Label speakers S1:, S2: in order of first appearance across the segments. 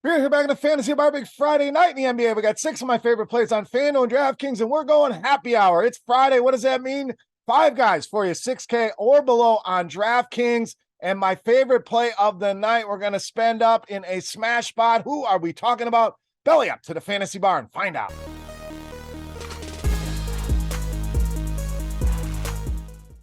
S1: We're here back in the Fantasy Bar, big Friday night in the NBA. We got 6 of my favorite plays on FanDuel and DraftKings, and we're going happy hour. It's Friday. What does that mean? 5 guys for you, 6K or below on DraftKings. And my favorite play of the night, we're going to spend up in a smash spot. Who are we talking about? Belly up to the Fantasy Bar and find out.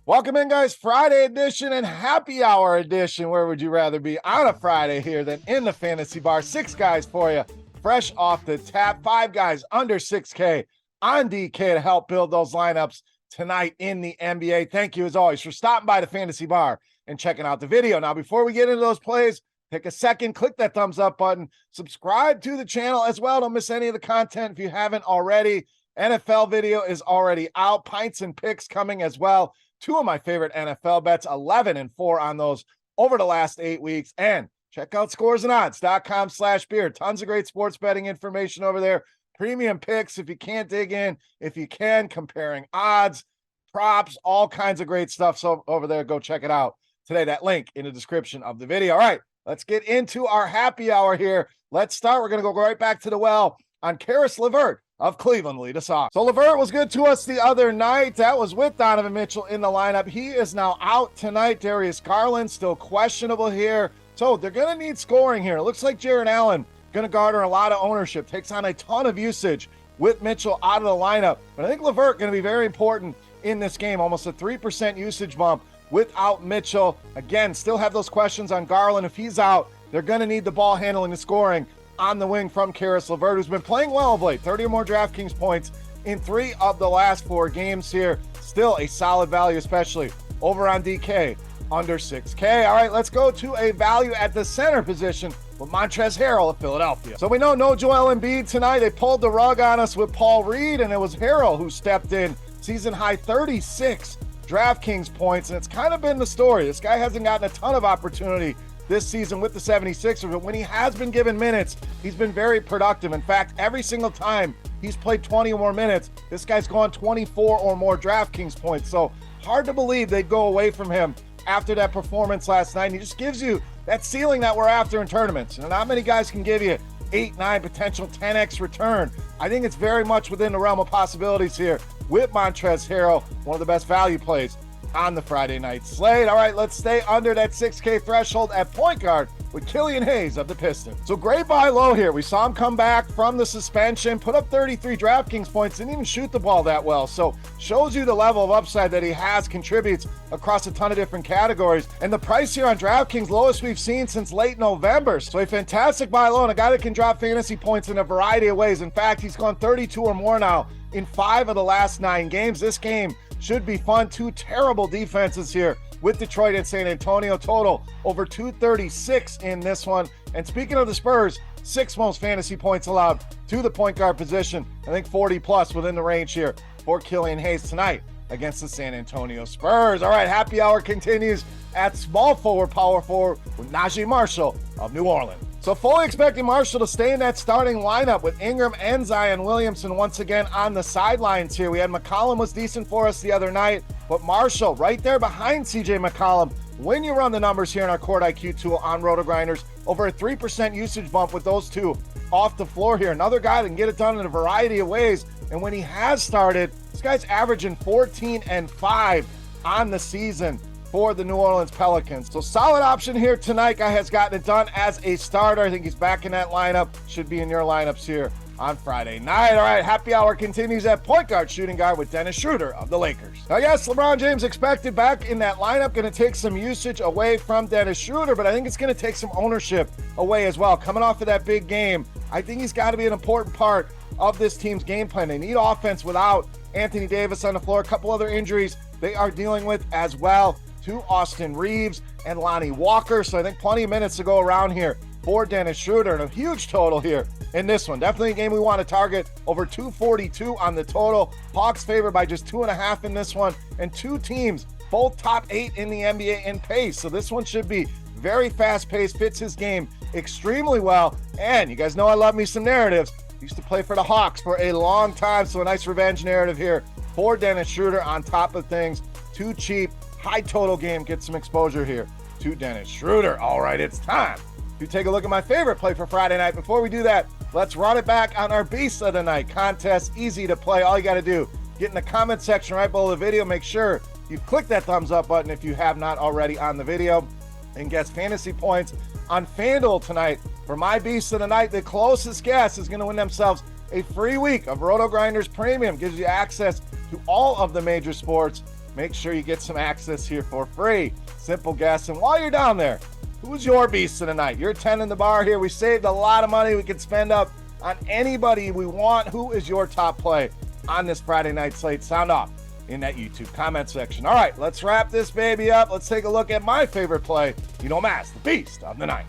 S1: Welcome in, guys. Friday edition and happy hour edition. Where would you rather be on a Friday here than in the Fantasy Bar? 6 guys for you, fresh off the tap. 5 guys under 6K on DK to help build those lineups tonight in the NBA. Thank you, as always, for stopping by the Fantasy Bar and checking out the video. Now, before we get into those plays, take a second, click that thumbs up button, subscribe to the channel as well. Don't miss any of the content if you haven't already. NFL video is already out. Pints and picks coming as well. 2 of my favorite NFL bets, 11-4 on those over the last 8 weeks. And check out scoresandodds.com/beer. Tons of great sports betting information over there. Premium picks if you can't dig in. If you can, comparing odds, props, all kinds of great stuff. So over there, go check it out today. That link in the description of the video. All right, let's get into our happy hour here. Let's start. We're going to go right back to the well on Karis Levert of Cleveland lead us off. So Levert was good to us the other night. That was with Donovan Mitchell in the lineup. He is now out tonight. Darius Garland still questionable here. So they're going to need scoring here. It looks like Jarrett Allen going to garner a lot of ownership, takes on a ton of usage with Mitchell out of the lineup. But I think Levert going to be very important in this game. Almost a 3% usage bump without Mitchell. Again, still have those questions on Garland. If he's out, they're going to need the ball handling and scoring on the wing from Karis Levert, who's been playing well of late. 30 or more DraftKings points in 3 of the last 4 games here. Still a solid value, especially over on DK, under 6K. All right, let's go to a value at the center position with Montez Harrell of Philadelphia. So we know no Joel Embiid tonight. They pulled the rug on us with Paul Reed, and it was Harrell who stepped in. Season high 36 DraftKings points, and it's kind of been the story. This guy hasn't gotten a ton of opportunity this season with the 76ers, but when he has been given minutes, he's been very productive. In fact, every single time he's played 20 or more minutes, this guy's gone 24 or more DraftKings points. So hard to believe they'd go away from him after that performance last night. And he just gives you that ceiling that we're after in tournaments. And not many guys can give you 8, 9, potential 10x return. I think it's very much within the realm of possibilities here with Montrezl Harrell, one of the best value plays on the Friday night slate. All right, let's stay under that 6K threshold at point guard with Killian Hayes of the Pistons. So great buy low here. We saw him come back from the suspension, put up 33 DraftKings points, didn't even shoot the ball that well. So shows you the level of upside that he has, contributes across a ton of different categories. And the price here on DraftKings, lowest we've seen since late November. So a fantastic buy low and a guy that can drop fantasy points in a variety of ways. In fact, he's gone 32 or more now in 5 of the last 9 games. This game should be fun. 2 terrible defenses here with Detroit and San Antonio. Total over 236 in this one. And speaking of the Spurs, 6th most fantasy points allowed to the point guard position. I think 40 plus within the range here for Killian Hayes tonight against the San Antonio Spurs. All right, happy hour continues at small forward, power forward with Nashi Marshall of New Orleans. So fully expecting Marshall to stay in that starting lineup with Ingram and Zion Williamson once again on the sidelines here. We had McCollum was decent for us the other night, but Marshall right there behind CJ McCollum. When you run the numbers here in our Court IQ tool on RotoGrinders, over a 3% usage bump with those 2 off the floor here. Another guy that can get it done in a variety of ways. And when he has started, this guy's averaging 14-5 on the season for the New Orleans Pelicans. So solid option here tonight. Guy has gotten it done as a starter. I think he's back in that lineup. Should be in your lineups here on Friday night. All right, happy hour continues at point guard, shooting guard with Dennis Schroeder of the Lakers. Now, yes, LeBron James expected back in that lineup. Going to take some usage away from Dennis Schroeder, but I think it's going to take some ownership away as well. Coming off of that big game, I think he's got to be an important part of this team's game plan. They need offense without Anthony Davis on the floor. A couple other injuries they are dealing with as well, to Austin Reeves and Lonnie Walker. So I think plenty of minutes to go around here for Dennis Schroeder, and a huge total here in this one. Definitely a game we want to target. Over 242 on the total. Hawks favored by just 2.5 in this one, and 2 teams both top 8 in the NBA in pace. So this one should be very fast paced, fits his game extremely well. And you guys know I love me some narratives. Used to play for the Hawks for a long time, so a nice revenge narrative here for Dennis Schroeder on top of things. Too cheap, high total game, get some exposure here to Dennis Schroeder. All right, it's time to take a look at my favorite play for Friday night. Before we do that, let's run it back on our Beast of the Night contest. Easy to play. All you got to do, get in the comment section right below the video. Make sure you click that thumbs up button if you have not already on the video, and guess fantasy points on FanDuel tonight. For my Beast of the Night, the closest guess is going to win themselves a free week of RotoGrinders Premium. Gives you access to all of the major sports. Make sure you get some access here for free. Simple guess. And while you're down there, who's your Beast of the Night? You're 10 in the bar here. We saved a lot of money we can spend up on anybody we want. Who is your top play on this Friday night slate? Sound off in that YouTube comment section. All right, let's wrap this baby up. Let's take a look at my favorite play. You know, Mass, the Beast of the Night.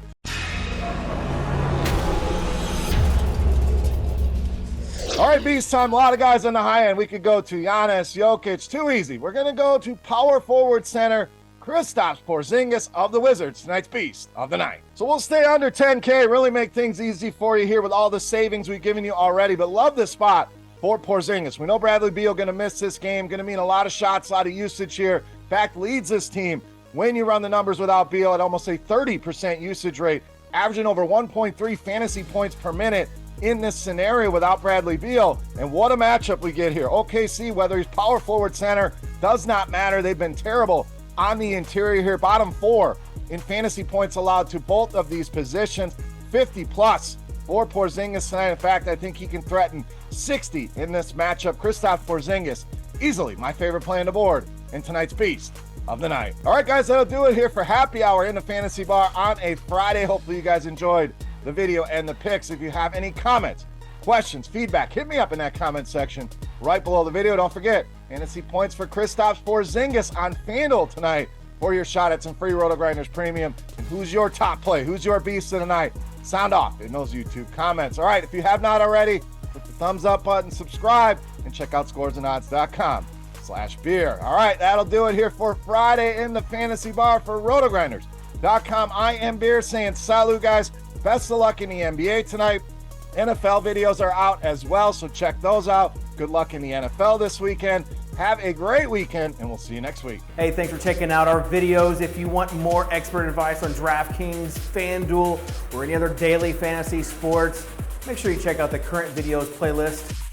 S1: All right, Beast time. A lot of guys on the high end. We could go to Giannis, Jokic. Too easy. We're going to go to power forward center Kristaps Porzingis of the Wizards, tonight's Beast of the Night. So we'll stay under 10K, really make things easy for you here with all the savings we've given you already, but love this spot for Porzingis. We know Bradley Beal going to miss this game, going to mean a lot of shots, a lot of usage here. In fact, leads this team when you run the numbers without Beal at almost a 30% usage rate, averaging over 1.3 fantasy points per minute in this scenario without Bradley Beal. And what a matchup we get here. OKC, whether he's power forward center, does not matter. They've been terrible on the interior here. Bottom 4 in fantasy points allowed to both of these positions. 50 plus for Porzingis tonight. In fact, I think he can threaten 60 in this matchup. Kristaps Porzingis, easily my favorite play on the board in tonight's Beast of the Night. All right, guys, that'll do it here for Happy Hour in the Fantasy Bar on a Friday. Hopefully you guys enjoyed the video and the picks. If you have any comments, questions, feedback, hit me up in that comment section right below the video. Don't forget, fantasy points for Kristaps Porzingis on FanDuel tonight for your shot at some free RotoGrinders Premium. And who's your top play? Who's your Beast of the Night? Sound off in those YouTube comments. All right, if you have not already, hit the thumbs up button, subscribe, and check out scoresandodds.com/beer. All right, that'll do it here for Friday in the Fantasy Bar for RotoGrinders.com. I am Beer saying salut, guys. Best of luck in the NBA tonight. NFL videos are out as well, so check those out. Good luck in the NFL this weekend. Have a great weekend, and we'll see you next week.
S2: Hey, thanks for checking out our videos. If you want more expert advice on DraftKings, FanDuel, or any other daily fantasy sports, make sure you check out the current videos playlist